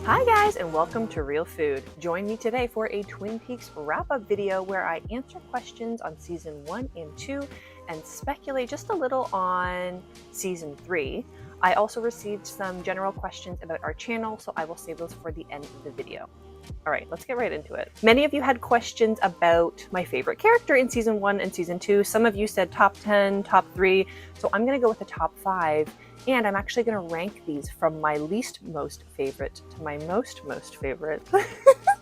Hi guys, and welcome to Real Food. Join me today for a Twin Peaks wrap-up video where I answer questions on season 1 and 2 and speculate just a little on season 3. I also received some general questions about our channel, so I will save those for the end of the video. All right, let's get right into it. Many of you had questions about my favorite character in season 1 and season 2. Some of you said top 10, top 3, so I'm gonna go with the top 5. And I'm actually going to rank these from my least most favorite to my most favorite.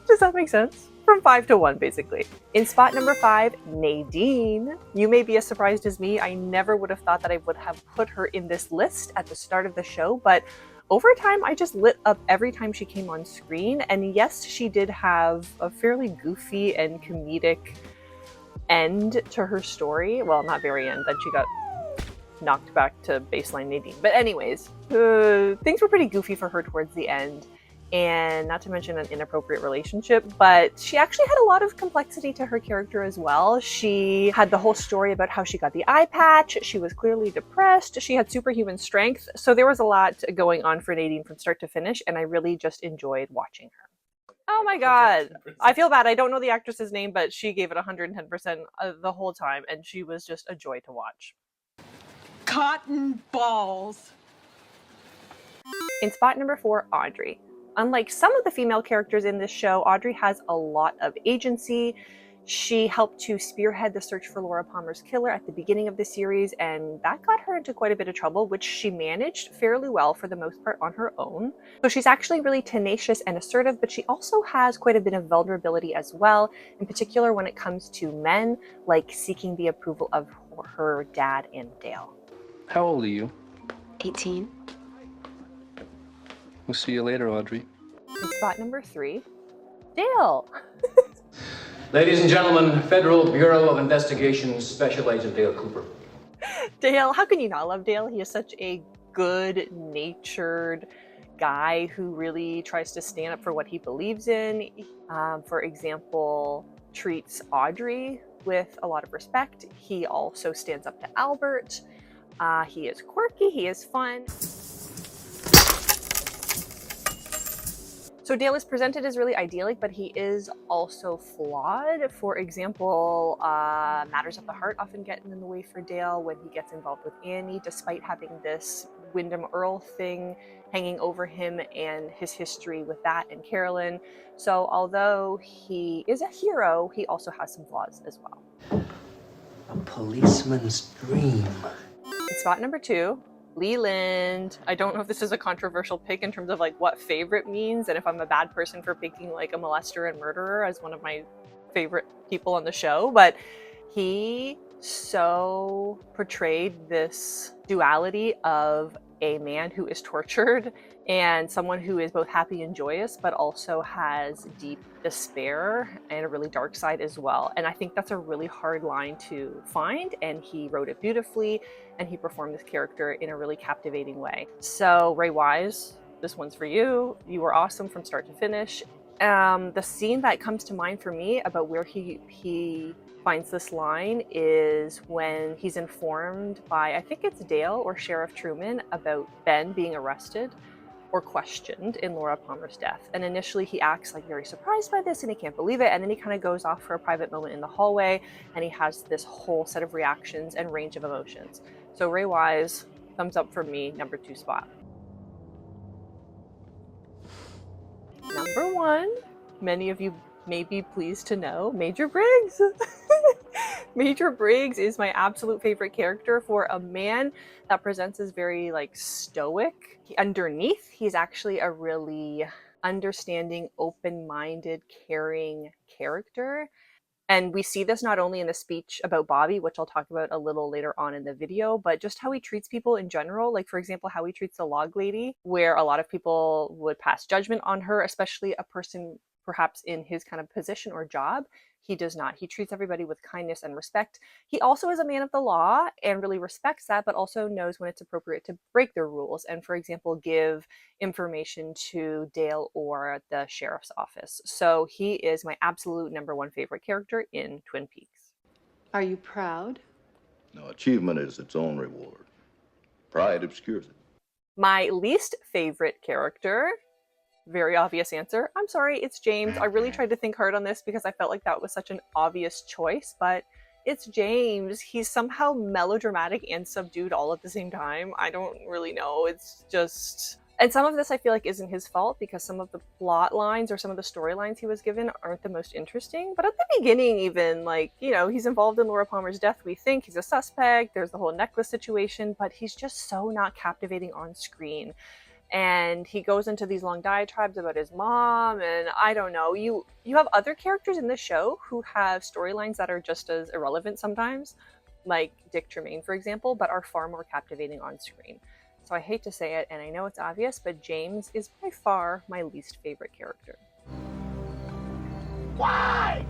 Does that make sense? From 5 to 1, basically. In spot number 5, Nadine. You may be as surprised as me. I never would have thought that I would have put her in this list at the start of the show, but over time, I just lit up every time she came on screen. And yes, she did have a fairly goofy and comedic end to her story. Well, not very end, then she got knocked back to baseline Nadine. But anyways, things were pretty goofy for her towards the end, and not to mention an inappropriate relationship, but she actually had a lot of complexity to her character as well. She had the whole story about how she got the eye patch, she was clearly depressed, she had superhuman strength, so there was a lot going on for Nadine from start to finish, and I really just enjoyed watching her. Oh my god. 110%. I feel bad. I don't know the actress's name, but she gave it 110% the whole time, and she was just a joy to watch. Cotton balls. In spot number 4, Audrey. Unlike some of the female characters in this show, Audrey has a lot of agency. She helped to spearhead the search for Laura Palmer's killer at the beginning of the series, and that got her into quite a bit of trouble, which she managed fairly well for the most part on her own. So she's actually really tenacious and assertive, but she also has quite a bit of vulnerability as well, in particular when it comes to men, like seeking the approval of her dad and Dale. How old are you? 18. We'll see you later, Audrey. In spot number 3, Dale. Ladies and gentlemen, Federal Bureau of Investigation Special Agent Dale Cooper. Dale, how can you not love Dale? He is such a good-natured guy who really tries to stand up for what he believes in. For example, treats Audrey with a lot of respect. He also stands up to Albert. He is quirky, he is fun. So Dale is presented as really idyllic, but he is also flawed. For example, matters of the heart often get in the way for Dale when he gets involved with Annie, despite having this Wyndham Earl thing hanging over him and his history with that and Carolyn. So although he is a hero, he also has some flaws as well. A policeman's dream. In spot number 2, Leland. I don't know if this is a controversial pick in terms of like what favorite means and if I'm a bad person for picking like a molester and murderer as one of my favorite people on the show, but he so portrayed this duality of a man who is tortured and someone who is both happy and joyous, but also has deep despair and a really dark side as well. And I think that's a really hard line to find, and he wrote it beautifully, and he performed this character in a really captivating way. So Ray Wise, this one's for you. You were awesome from start to finish. The scene that comes to mind for me about where he finds this line is when he's informed by, I think it's Dale or Sheriff Truman, about Ben being arrested or questioned in Laura Palmer's death. And initially he acts like very surprised by this and he can't believe it. And then he kind of goes off for a private moment in the hallway and he has this whole set of reactions and range of emotions. So Ray Wise, thumbs up for me, number 2 spot. Number 1, many of you may be pleased to know, Major Briggs. Major Briggs is my absolute favorite character for a man that presents as very like stoic. Underneath, he's actually a really understanding, open-minded, caring character. And we see this not only in the speech about Bobby, which I'll talk about a little later on in the video, but just how he treats people in general. Like, for example, how he treats the log lady, where a lot of people would pass judgment on her, especially a person perhaps in his kind of position or job. He does not. He treats everybody with kindness and respect. He also is a man of the law and really respects that, but also knows when it's appropriate to break the rules and, for example, give information to Dale or the sheriff's office. So he is my absolute number 1 favorite character in Twin Peaks. Are you proud? No, achievement is its own reward. Pride obscures it. My least favorite character Very obvious answer. I'm sorry, it's James. I really tried to think hard on this because I felt like that was such an obvious choice, but it's James. He's somehow melodramatic and subdued all at the same time. I don't really know. It's just... And some of this I feel like isn't his fault because some of the plot lines or some of the storylines he was given aren't the most interesting. But at the beginning even, like, you know, he's involved in Laura Palmer's death. We think he's a suspect. There's the whole necklace situation, but he's just so not captivating on screen. And he goes into these long diatribes about his mom, and I don't know. You have other characters in the show who have storylines that are just as irrelevant sometimes, like Dick Tremaine, for example, but are far more captivating on screen. So I hate to say it, and I know it's obvious, but James is by far my least favorite character. Why?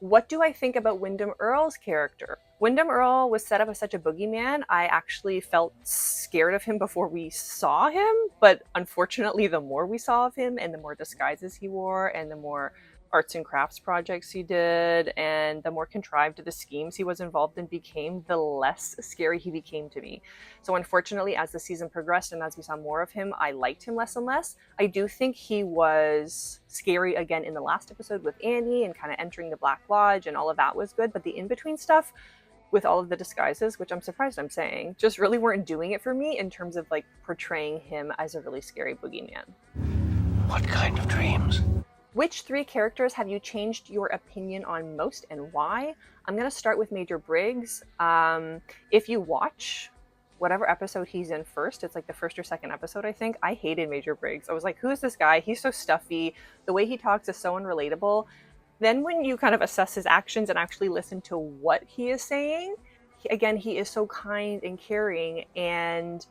What do I think about Wyndham Earle's character? Wyndham Earle was set up as such a boogeyman. I actually felt scared of him before we saw him, but unfortunately the more we saw of him and the more disguises he wore and the more arts and crafts projects he did and the more contrived the schemes he was involved in became, the less scary he became to me. So unfortunately, as the season progressed and as we saw more of him, I liked him less and less. I do think he was scary again in the last episode with Annie and kind of entering the Black Lodge, and all of that was good, but the in-between stuff with all of the disguises, which I'm surprised I'm saying, just really weren't doing it for me in terms of like portraying him as a really scary boogeyman. What kind of dreams? Which 3 characters have you changed your opinion on most and why? I'm going to start with Major Briggs. If you watch whatever episode he's in first, it's like the first or second episode, I think, I hated Major Briggs. I was like, who is this guy? He's so stuffy. The way he talks is so unrelatable. Then when you kind of assess his actions and actually listen to what he is saying, he is so kind and caring, and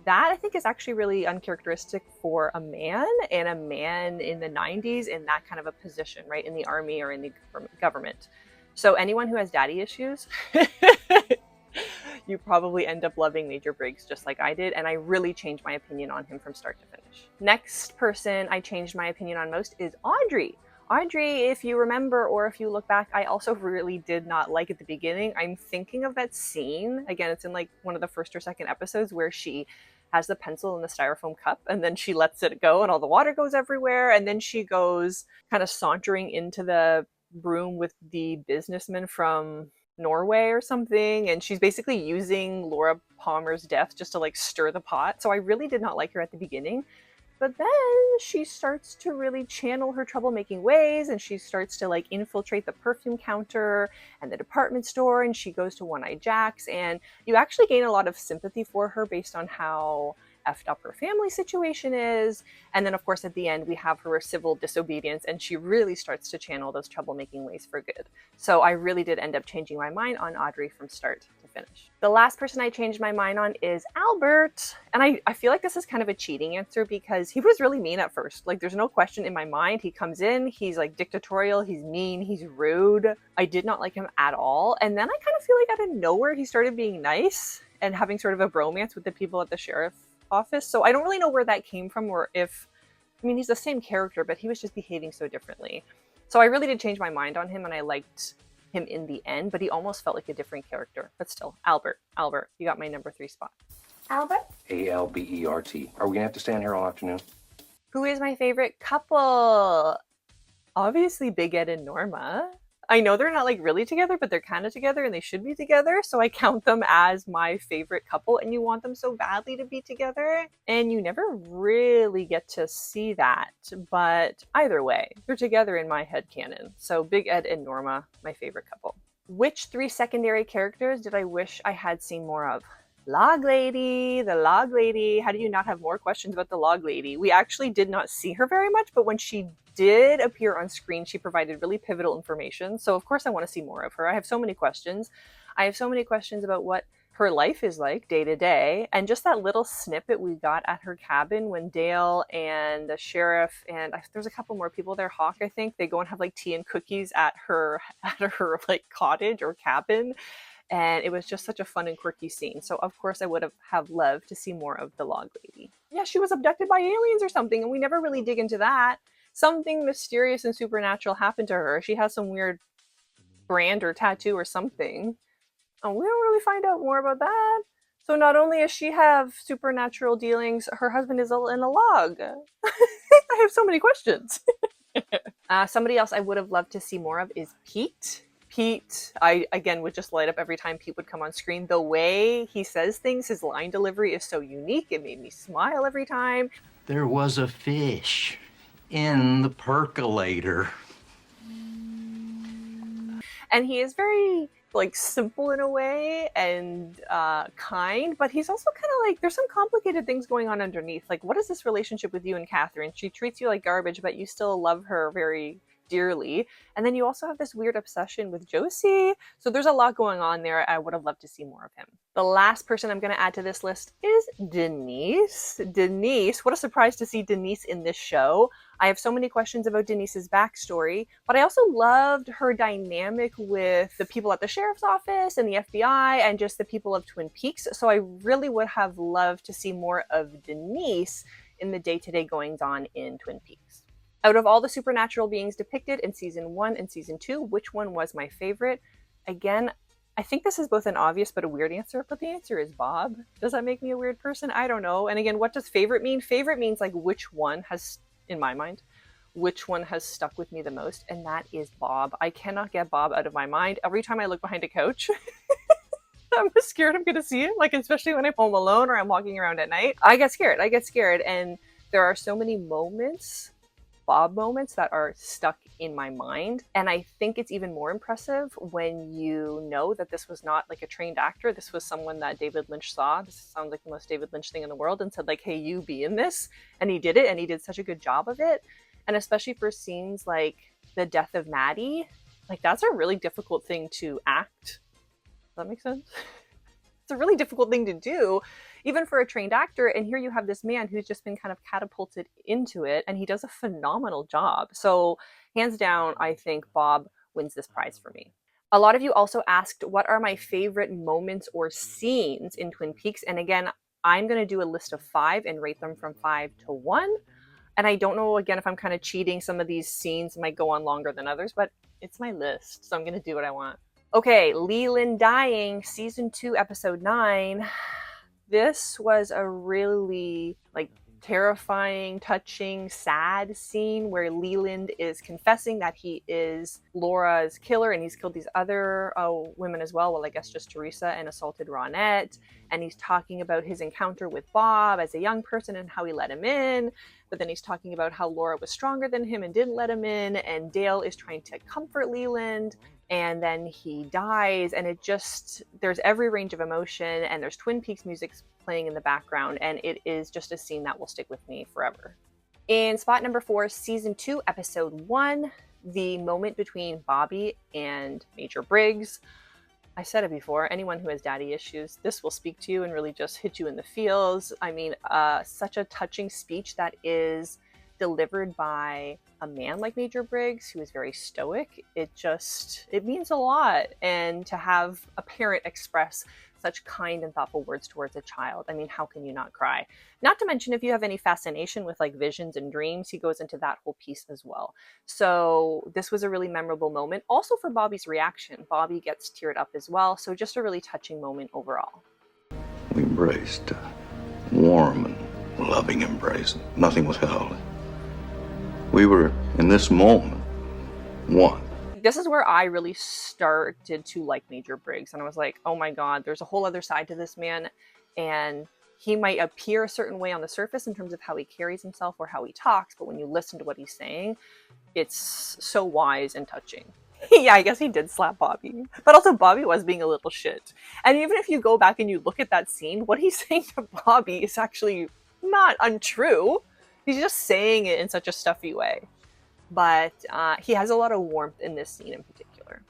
that I think is actually really uncharacteristic for a man, and a man in the 90s in that kind of a position, right? In the army or in the government. So anyone who has daddy issues, you probably end up loving Major Briggs just like I did, and I really changed my opinion on him from start to finish. Next person I changed my opinion on most is Audrey. Audrey, if you remember, or if you look back, I also really did not like at the beginning. I'm thinking of that scene. Again, it's in like one of the first or second episodes where she has the pencil in the styrofoam cup and then she lets it go and all the water goes everywhere. And then she goes kind of sauntering into the room with the businessman from Norway or something. And she's basically using Laura Palmer's death just to like stir the pot. So I really did not like her at the beginning. But then she starts to really channel her troublemaking ways, and she starts to like infiltrate the perfume counter and the department store, and she goes to One Eye Jack's, and you actually gain a lot of sympathy for her based on how effed up her family situation is. And then of course at the end we have her civil disobedience, and she really starts to channel those troublemaking ways for good. So I really did end up changing my mind on Audrey from start to finish. The last person I changed my mind on is Albert. And I feel like this is kind of a cheating answer because he was really mean at first. Like there's no question in my mind. He comes in, he's like dictatorial, he's mean, he's rude. I did not like him at all. And then I kind of feel like out of nowhere he started being nice and having sort of a bromance with the people at the sheriff office. So I don't really know where that came from, or if, I mean, he's the same character, but he was just behaving so differently. So I really did change my mind on him, and I liked him in the end, but he almost felt like a different character. But still, Albert, you got my number 3 spot. Albert? Albert. Are we gonna have to stand here all afternoon? Who is my favorite couple? Obviously Big Ed and Norma. I know they're not like really together, but they're kind of together and they should be together. So I count them as my favorite couple, and you want them so badly to be together. And you never really get to see that. But either way, they're together in my head canon. So Big Ed and Norma, my favorite couple. Which 3 secondary characters did I wish I had seen more of? Log Lady, the Log Lady. How do you not have more questions about the Log Lady? We actually did not see her very much, but when she did appear on screen, she provided really pivotal information. So of course I want to see more of her. I have so many questions. I have so many questions about what her life is like day to day. And just that little snippet we got at her cabin when Dale and the sheriff, and there's a couple more people there, Hawk, I think, they go and have like tea and cookies at her like cottage or cabin. And it was just such a fun and quirky scene. So of course I would have loved to see more of the Log Lady. Yeah, she was abducted by aliens or something, and we never really dig into that. Something mysterious and supernatural happened to her. She has some weird brand or tattoo or something. And we don't really find out more about that. So not only does she have supernatural dealings, her husband is in a log. I have so many questions. Somebody else I would have loved to see more of is Pete. Pete, I again would just light up every time Pete would come on screen. The way he says things, his line delivery is so unique. It made me smile every time. There was a fish in the percolator. And he is very like simple in a way and kind, but he's also kind of like, there's some complicated things going on underneath. Like, what is this relationship with you and Catherine? She treats you like garbage, but you still love her very dearly. And then you also have this weird obsession with Josie. So there's a lot going on there. I would have loved to see more of him. The last person I'm going to add to this list is Denise. Denise, what a surprise to see Denise in this show. I have so many questions about Denise's backstory, but I also loved her dynamic with the people at the sheriff's office and the FBI and just the people of Twin Peaks. So I really would have loved to see more of Denise in the day-to-day goings-on in Twin Peaks. Out of all the supernatural beings depicted in season 1 and season 2, which one was my favorite? Again, I think this is both an obvious but a weird answer, but the answer is Bob. Does that make me a weird person? I don't know. And again, what does favorite mean? Favorite means like which one has, in my mind, which one has stuck with me the most, and that is Bob. I cannot get Bob out of my mind. Every time I look behind a couch, I'm scared I'm gonna see it, like especially when I'm home alone or I'm walking around at night. I get scared, and there are so many moments, Bob moments, that are stuck in my mind. And I think it's even more impressive when you know that this was not like a trained actor. This was someone that David Lynch saw. This sounds like the most David Lynch thing in the world, and said like, hey, you be in this. And he did it, and he did such a good job of it. And especially for scenes like the death of Maddie, like that's a really difficult thing to act. Does that make sense? It's a really difficult thing to do, even for a trained actor. And here you have this man who's just been kind of catapulted into it, and he does a phenomenal job. So hands down, I think Bob wins this prize for me. A lot of you also asked, what are my favorite moments or scenes in Twin Peaks? And again, I'm going to do a list of 5 and rate them from 5 to 1. And I don't know, again, if I'm kind of cheating. Some of these scenes might go on longer than others, but it's my list, so I'm going to do what I want. Okay, Leland dying, season 2, episode 9. This was a really terrifying, touching, sad scene where Leland is confessing that he is Laura's killer, and he's killed these other women as well. Well, I guess just Teresa, and assaulted Ronette. And he's talking about his encounter with Bob as a young person and how he let him in. But then he's talking about how Laura was stronger than him and didn't let him in. And Dale is trying to comfort Leland. And then he dies, and there's every range of emotion, and there's Twin Peaks music playing in the background, and it is just a scene that will stick with me forever. In spot number 4, season 2, episode 1, the moment between Bobby and Major Briggs. I said it before, anyone who has daddy issues, this will speak to you and really just hit you in the feels. I mean, such a touching speech that is delivered by a man like Major Briggs, who is very stoic. It means a lot. And to have a parent express such kind and thoughtful words towards a child, I mean, how can you not cry? Not to mention, if you have any fascination with visions and dreams, he goes into that whole piece as well. So this was a really memorable moment. Also for Bobby's reaction, Bobby gets teared up as well. So just a really touching moment overall. We embraced a warm and loving embrace. Nothing was held. We were, in this moment, one. This is where I really started to like Major Briggs. And I was like, oh my God, there's a whole other side to this man. And he might appear a certain way on the surface in terms of how he carries himself or how he talks. But when you listen to what he's saying, it's so wise and touching. Yeah, I guess he did slap Bobby. But also Bobby was being a little shit. And even if you go back and you look at that scene, what he's saying to Bobby is actually not untrue. He's just saying it in such a stuffy way. But he has a lot of warmth in this scene in particular.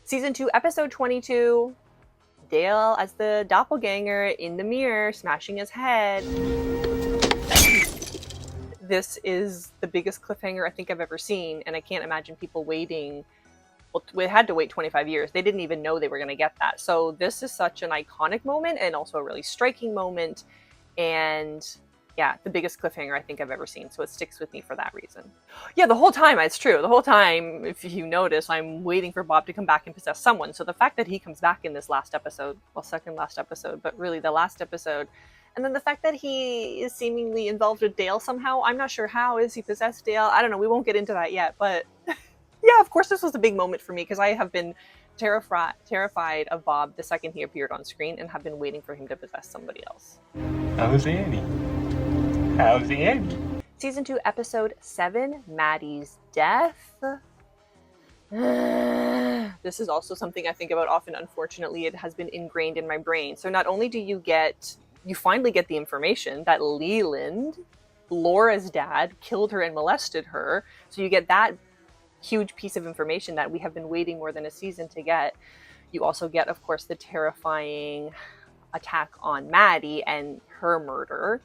Season 2, episode 22. Dale as the doppelganger in the mirror, smashing his head. This is the biggest cliffhanger I think I've ever seen, and I can't imagine people waiting. Well, we had to wait 25 years. They didn't even know they were going to get that. So this is such an iconic moment and also a really striking moment. And yeah, the biggest cliffhanger I think I've ever seen. So it sticks with me for that reason. Yeah, the whole time, it's true. The whole time, if you notice, I'm waiting for Bob to come back and possess someone. So the fact that he comes back in this last episode, well, second last episode, but really the last episode, And then the fact that he is seemingly involved with Dale somehow, I'm not sure how. Is he possessed Dale? I don't know. We won't get into that yet. But yeah, of course, this was a big moment for me because I have been terrified of Bob the second he appeared on screen and have been waiting for him to possess somebody else. How's Annie? How's Annie? Season 2, Episode 7, Maddie's Death. This is also something I think about often. Unfortunately, it has been ingrained in my brain. So not only do you finally get the information that Leland, Laura's dad, killed her and molested her. So you get that huge piece of information that we have been waiting more than a season to get. You also get, of course, the terrifying attack on Maddie and her murder.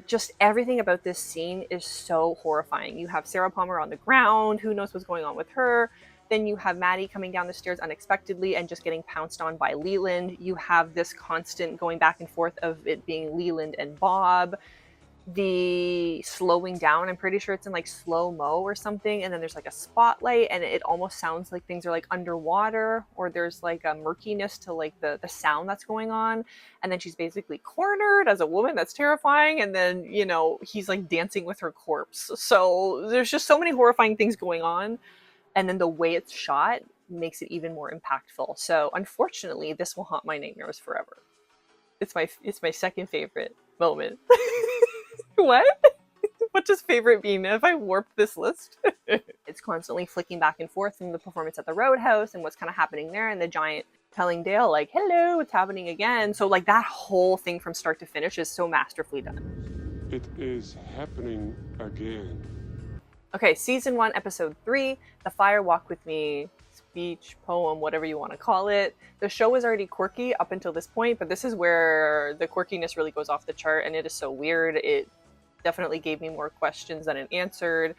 Just everything about this scene is so horrifying. You have Sarah Palmer on the ground. Who knows what's going on with her? Then you have Maddie coming down the stairs unexpectedly and just getting pounced on by Leland. You have this constant going back and forth of it being Leland and Bob. The slowing down, I'm pretty sure it's in like slow-mo or something, and then there's like a spotlight and it almost sounds like things are like underwater, or there's like a murkiness to like the sound that's going on, and then she's basically cornered as a woman. That's terrifying. And then, you know, he's like dancing with her corpse. So there's just so many horrifying things going on, and then the way it's shot makes it even more impactful. So unfortunately, this will haunt my nightmares forever. It's my second favorite moment. What? What does favorite mean? Have I warped this list? It's constantly flicking back and forth from the performance at the Roadhouse and what's kind of happening there, and the giant telling Dale like, hello, what's happening again? So like that whole thing from start to finish is so masterfully done. It is happening again. Okay, season 1, episode 3, The Fire Walk With Me speech, poem, whatever you want to call it. The show was already quirky up until this point, but this is where the quirkiness really goes off the chart, and it is so weird. It definitely gave me more questions than it answered.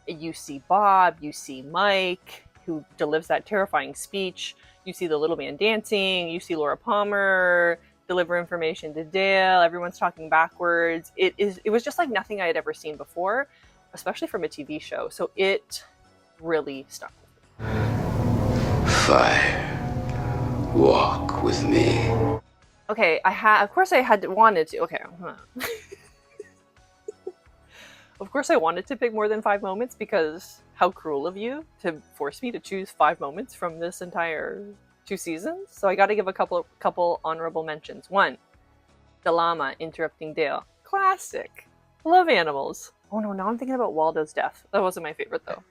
You see Bob, you see Mike, who delivers that terrifying speech. You see the little man dancing. You see Laura Palmer deliver information to Dale. Everyone's talking backwards. It was just like nothing I had ever seen before, especially from a TV show. So it really stuck with me. Fire, walk with me. Okay, of course I wanted to. Okay. Of course I wanted to pick more than 5 moments, because how cruel of you to force me to choose 5 moments from this entire 2 seasons. So I got to give a couple honorable mentions. 1, the llama interrupting Dale. Classic. Love animals. Oh no, now I'm thinking about Waldo's death. That wasn't my favorite though.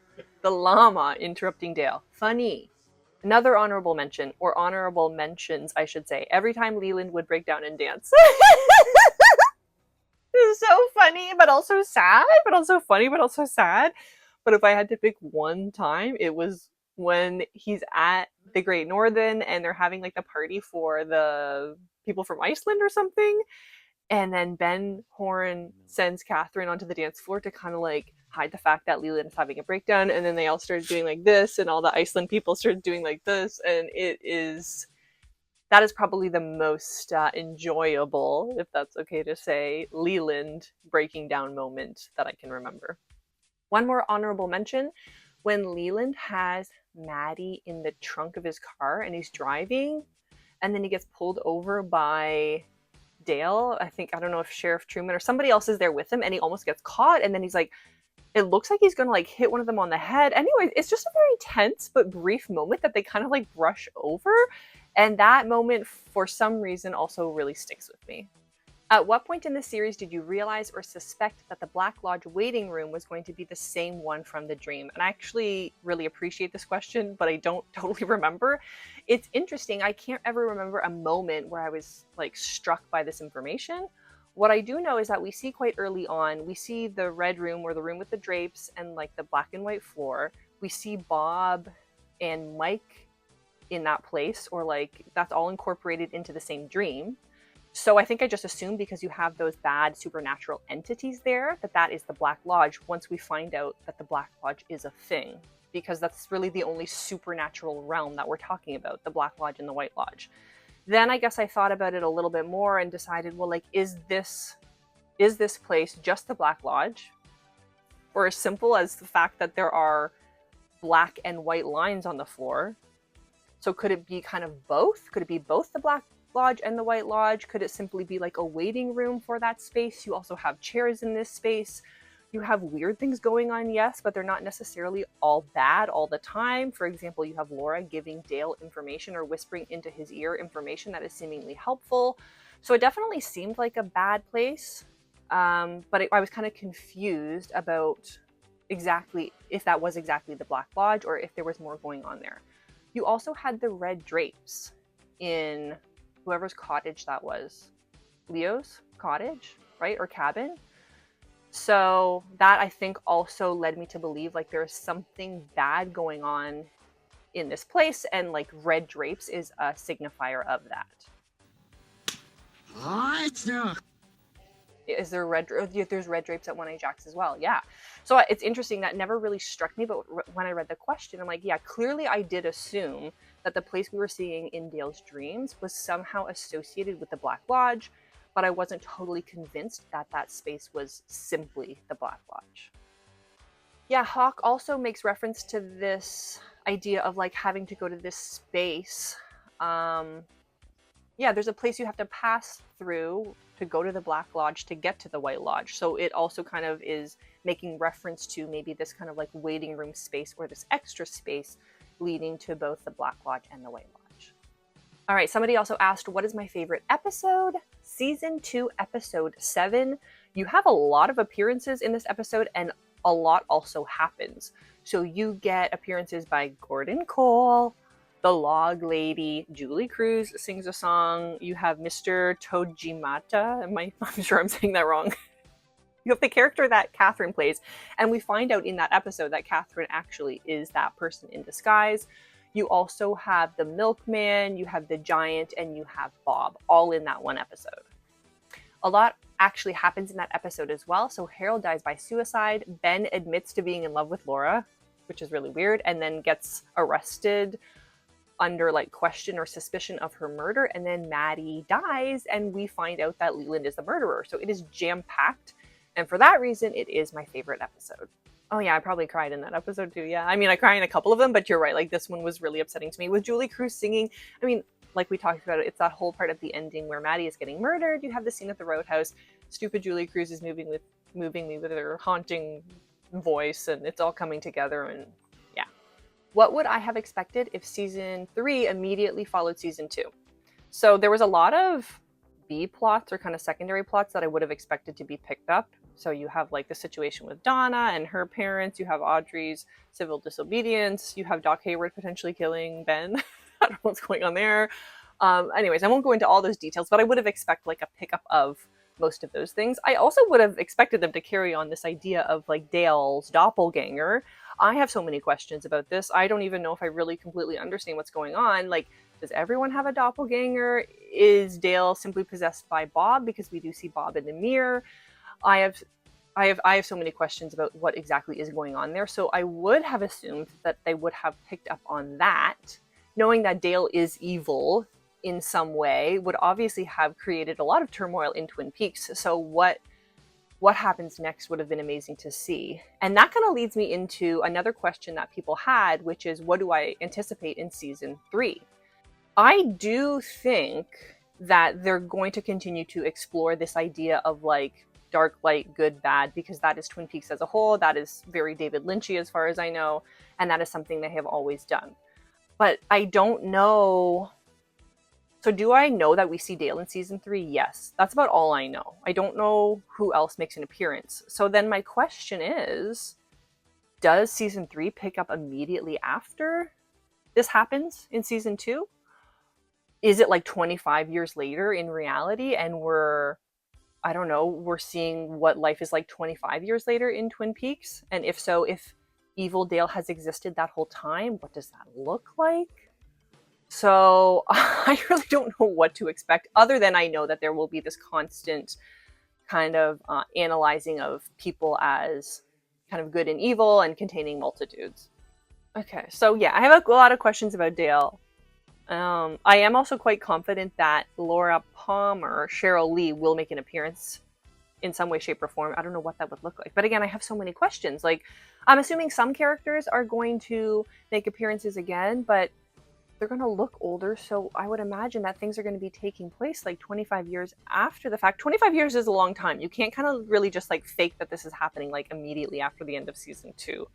The llama interrupting Dale. Funny. Another honorable mention, or honorable mentions, I should say, every time Leland would break down and dance. It's so funny, but also sad, but also funny, but also sad. But if I had to pick one time, it was when he's at the Great Northern and they're having like the party for the people from Iceland or something. And then Ben Horne sends Catherine onto the dance floor to kind of like hide the fact that Leland is having a breakdown. And then they all started doing like this, and all the Iceland people started doing like this. And that is probably the most enjoyable, if that's okay to say, Leland breaking down moment that I can remember. One more honorable mention, when Leland has Maddie in the trunk of his car and he's driving, and then he gets pulled over by Dale. I don't know if Sheriff Truman or somebody else is there with him, and he almost gets caught, and then he's like, it looks like he's gonna like hit one of them on the head. Anyway, it's just a very tense but brief moment that they kind of like brush over. And that moment, for some reason, also really sticks with me. At what point in the series did you realize or suspect that the Black Lodge waiting room was going to be the same one from the dream? And I actually really appreciate this question, but I don't totally remember. It's interesting. I can't ever remember a moment where I was like struck by this information. What I do know is that we see quite early on, we see the red room, or the room with the drapes and like the black and white floor. We see Bob and Mike in that place, or like that's all incorporated into the same dream. So I think I just assumed, because you have those bad supernatural entities there, that is the Black Lodge, once we find out that the Black Lodge is a thing, because that's really the only supernatural realm that we're talking about, the Black Lodge and the White Lodge. Then I guess I thought about it a little bit more and decided, well, like, is this place just the Black Lodge? Or as simple as the fact that there are black and white lines on the floor? So could it be kind of both? Could it be both the Black Lodge and the White Lodge? Could it simply be like a waiting room for that space? You also have chairs in this space. You have weird things going on, yes, but they're not necessarily all bad all the time. For example, you have Laura giving Dale information or whispering into his ear information that is seemingly helpful. So it definitely seemed like a bad place, but I was kind of confused about exactly if that was exactly the Black Lodge or if there was more going on there. You also had the red drapes in whoever's cottage that was. Leo's cottage, right? Or cabin. So that I think also led me to believe like there's something bad going on in this place, and like red drapes is a signifier of that. Is there there's red drapes at 1A Jacks as well? Yeah. So it's interesting, that never really struck me, but when I read the question, I'm like, yeah, clearly I did assume that the place we were seeing in Dale's dreams was somehow associated with the Black Lodge, but I wasn't totally convinced that that space was simply the Black Lodge. Yeah, Hawk also makes reference to this idea of like having to go to this space. Yeah, there's a place you have to pass through to go to the Black Lodge to get to the White Lodge. So it also kind of is making reference to maybe this kind of like waiting room space or this extra space leading to both the Black Lodge and the White Lodge. All right, somebody also asked, what is my favorite episode? Season 2, episode 7. You have a lot of appearances in this episode, and a lot also happens. So you get appearances by Gordon Cole, the Log Lady, Julie Cruz sings a song. You have Mr. Tojimata. I'm sure I'm saying that wrong. You have the character that Catherine plays, and we find out in that episode that Catherine actually is that person in disguise. You also have the milkman, you have the giant, and you have Bob, all in that one episode. A lot actually happens in that episode as well. So Harold dies by suicide. Ben admits to being in love with Laura, which is really weird, and then gets arrested under like question or suspicion of her murder. And then Maddie dies, and we find out that Leland is the murderer. So it is jam-packed. And for that reason, it is my favorite episode. Oh yeah, I probably cried in that episode too. Yeah, I mean, I cried in a couple of them, but you're right. Like this one was really upsetting to me. With Julie Cruz singing, I mean, like we talked about, it's that whole part of the ending where Maddie is getting murdered. You have the scene at the Roadhouse. Stupid Julie Cruz is moving me with her haunting voice, and it's all coming together. And yeah, what would I have expected if season 3 immediately followed season 2? So there was a lot of B plots or kind of secondary plots that I would have expected to be picked up. So you have like the situation with Donna and her parents. You have Audrey's civil disobedience. You have Doc Hayward potentially killing Ben. I don't know what's going on there. Anyways, I won't go into all those details, but I would have expected like a pickup of most of those things. I also would have expected them to carry on this idea of like Dale's doppelganger. I have so many questions about this. I don't even know if I really completely understand what's going on. Like, does everyone have a doppelganger? Is Dale simply possessed by Bob? Because we do see Bob in the mirror. I have so many questions about what exactly is going on there. So I would have assumed that they would have picked up on that. Knowing that Dale is evil in some way would obviously have created a lot of turmoil in Twin Peaks. So what happens next would have been amazing to see. And that kind of leads me into another question that people had, which is, what do I anticipate in season 3? I do think that they're going to continue to explore this idea of like dark, light, good, bad, because that is Twin Peaks as a whole. That is very David Lynchy as far as I know, and that is something they have always done. But I don't know. So do I know that we see Dale in season 3? Yes. That's about all I know. I don't know who else makes an appearance. So then my question is, does season 3 pick up immediately after this happens in season 2? Is it like 25 years later in reality, and we're seeing what life is like 25 years later in Twin Peaks? And if so, if evil Dale has existed that whole time, what does that look like? So I really don't know what to expect, other than I know that there will be this constant kind of analyzing of people as kind of good and evil and containing multitudes. Okay, so yeah, I have a lot of questions about Dale. I am also quite confident that Laura Palmer, Cheryl Lee, will make an appearance in some way, shape, or form. I don't know what that would look like. But again, I have so many questions. Like, I'm assuming some characters are going to make appearances again, but they're going to look older. So I would imagine that things are going to be taking place like 25 years after the fact. 25 years is a long time. You can't kind of really just like fake that this is happening like immediately after the end of season 2.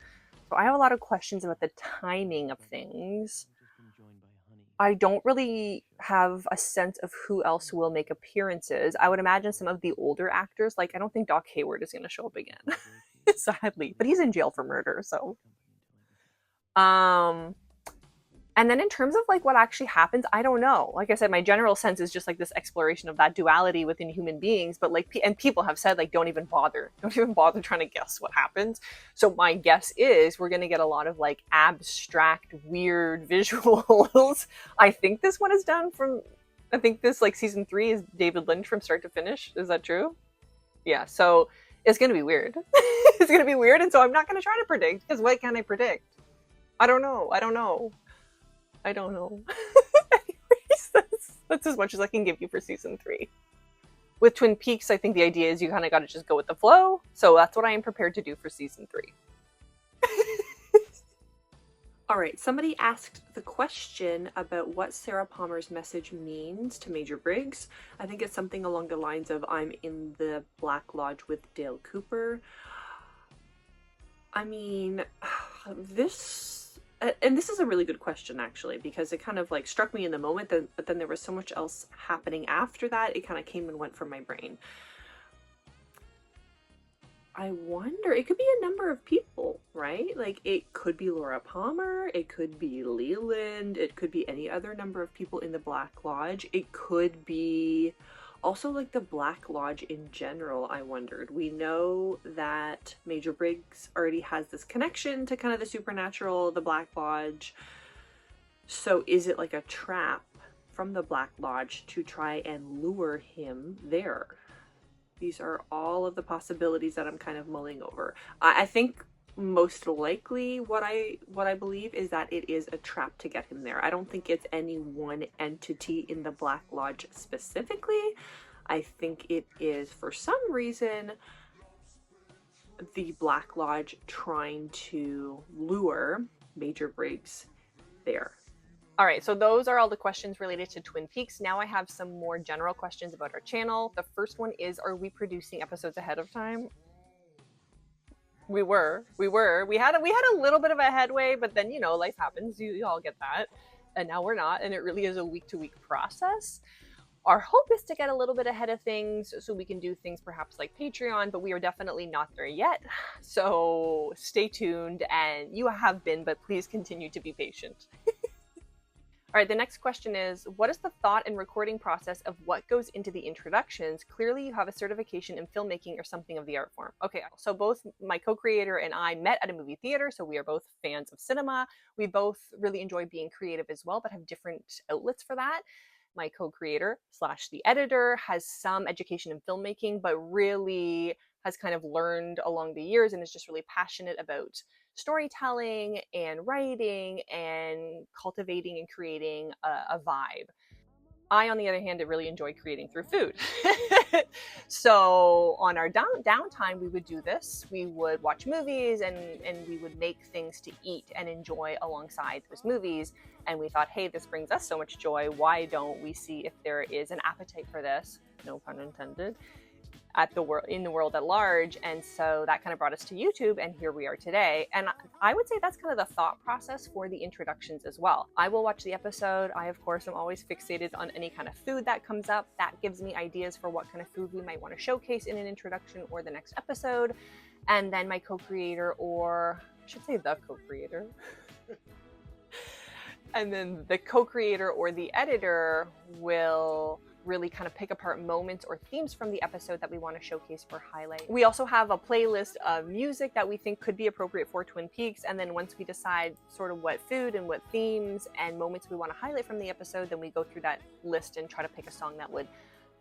So I have a lot of questions about the timing of things. I don't really have a sense of who else will make appearances. I would imagine some of the older actors, like I don't think Doc Hayward is going to show up again, sadly, but he's in jail for murder, so. And then in terms of like what actually happens, I don't know. Like I said, my general sense is just like this exploration of that duality within human beings. But like, and people have said like, don't even bother trying to guess what happens. So my guess is we're going to get a lot of like abstract, weird visuals. I think this one is done from, I think this like season 3 is David Lynch from start to finish. Is that true? Yeah. So it's going to be weird. It's going to be weird. And so I'm not going to try to predict, because what can I predict? I don't know. Anyways, that's as much as I can give you for season 3. With Twin Peaks, I think the idea is you kind of got to just go with the flow. So that's what I am prepared to do for season 3. All right, somebody asked the question about what Sarah Palmer's message means to Major Briggs. I think it's something along the lines of, I'm in the Black Lodge with Dale Cooper. I mean, this is a really good question, actually, because it kind of like struck me in the moment, but then there was so much else happening after that, it kind of came and went from my brain. I wonder, it could be a number of people, right? Like, it could be Laura Palmer, it could be Leland, it could be any other number of people in the Black Lodge. It could be also like the Black Lodge in general, I wondered. We know that Major Briggs already has this connection to kind of the supernatural, the Black Lodge. So is it like a trap from the Black Lodge to try and lure him there? These are all of the possibilities that I'm kind of mulling over. I think most likely what I believe is that it is a trap to get him there. I don't think it's any one entity in the Black Lodge specifically. I think it is, for some reason, the Black Lodge trying to lure Major Briggs there. All right, so those are all the questions related to Twin Peaks. Now I have some more general questions about our channel. The first one is, are we producing episodes ahead of time? We had a little bit of a headway, but then, you know, life happens. You all get that. And now we're not, and it really is a week-to-week process. Our hope is to get a little bit ahead of things so we can do things perhaps like Patreon, but we are definitely not there yet. So stay tuned, and you have been, but please continue to be patient. All right, the next question is, what is the thought and recording process of what goes into the introductions? Clearly you have a certification in filmmaking or something of the art form. Okay, so both my co-creator and I met at a movie theater, so we are both fans of cinema. We both really enjoy being creative as well, but have different outlets for that. My co-creator / the editor has some education in filmmaking, but really has kind of learned along the years and is just really passionate about storytelling and writing and cultivating and creating a vibe. I, on the other hand, really enjoy creating through food. So on our downtime, we would do this. We would watch movies and we would make things to eat and enjoy alongside those movies. And we thought, hey, this brings us so much joy. Why don't we see if there is an appetite for this? No pun intended. In the world at large. And so that kind of brought us to YouTube, and here we are today. And I would say that's kind of the thought process for the introductions as well. I will watch the episode. I, of course, am always fixated on any kind of food that comes up. That gives me ideas for what kind of food we might want to showcase in an introduction or the next episode. And then my co-creator, or I should say the co-creator, and then the co-creator or the editor will really kind of pick apart moments or themes from the episode that we want to showcase or highlight. We also have a playlist of music that we think could be appropriate for Twin Peaks, and then once we decide sort of what food and what themes and moments we want to highlight from the episode, then we go through that list and try to pick a song that would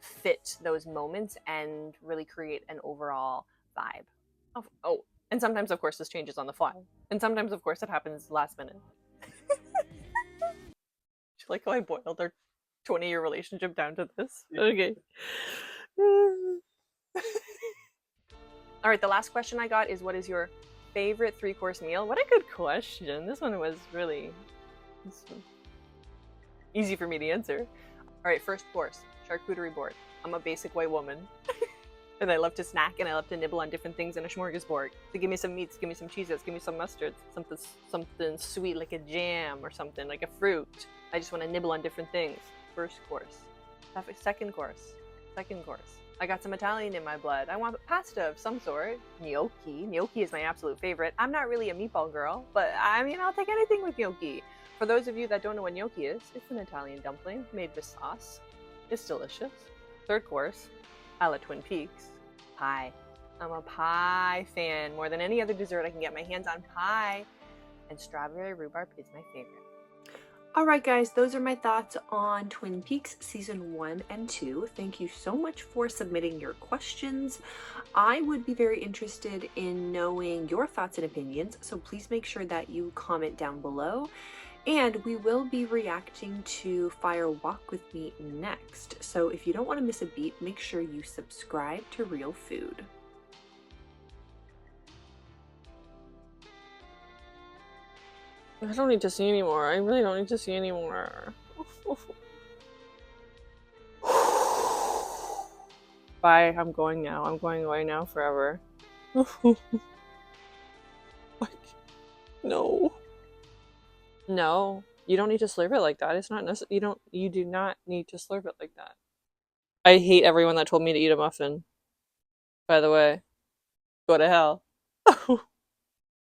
fit those moments and really create an overall vibe. Oh, and sometimes, of course, this changes on the fly. And sometimes, of course, it happens last minute. Like how I boiled our 20-year relationship down to this. Okay. All right, the last question I got is, what is your favorite 3-course meal? What a good question. This one was really... Easy for me to answer. All right, first course, charcuterie board. I'm a basic white woman. And I love to snack and I love to nibble on different things in a smorgasbord. So give me some meats, give me some cheeses, give me some mustards, something sweet like a jam or something, like a fruit. I just want to nibble on different things. First course. Second course. I got some Italian in my blood. I want pasta of some sort. Gnocchi. Gnocchi is my absolute favorite. I'm not really a meatball girl, but I mean, I'll take anything with gnocchi. For those of you that don't know what gnocchi is, it's an Italian dumpling made with sauce. It's delicious. Third course, a la Twin Peaks, pie. I'm a pie fan. More than any other dessert, I can get my hands on pie. And strawberry rhubarb is my favorite. Alright guys, those are my thoughts on Twin Peaks Season 1 and 2. Thank you so much for submitting your questions. I would be very interested in knowing your thoughts and opinions, so please make sure that you comment down below. And we will be reacting to Fire Walk With Me next. So if you don't want to miss a beat, make sure you subscribe to Real Food. I don't need to see anymore. I really don't need to see anymore. Bye. I'm going now. I'm going away now forever. Like, no. No. You don't need to slurp it like that. It's not necessary. You do not need to slurp it like that. I hate everyone that told me to eat a muffin. By the way. Go to hell.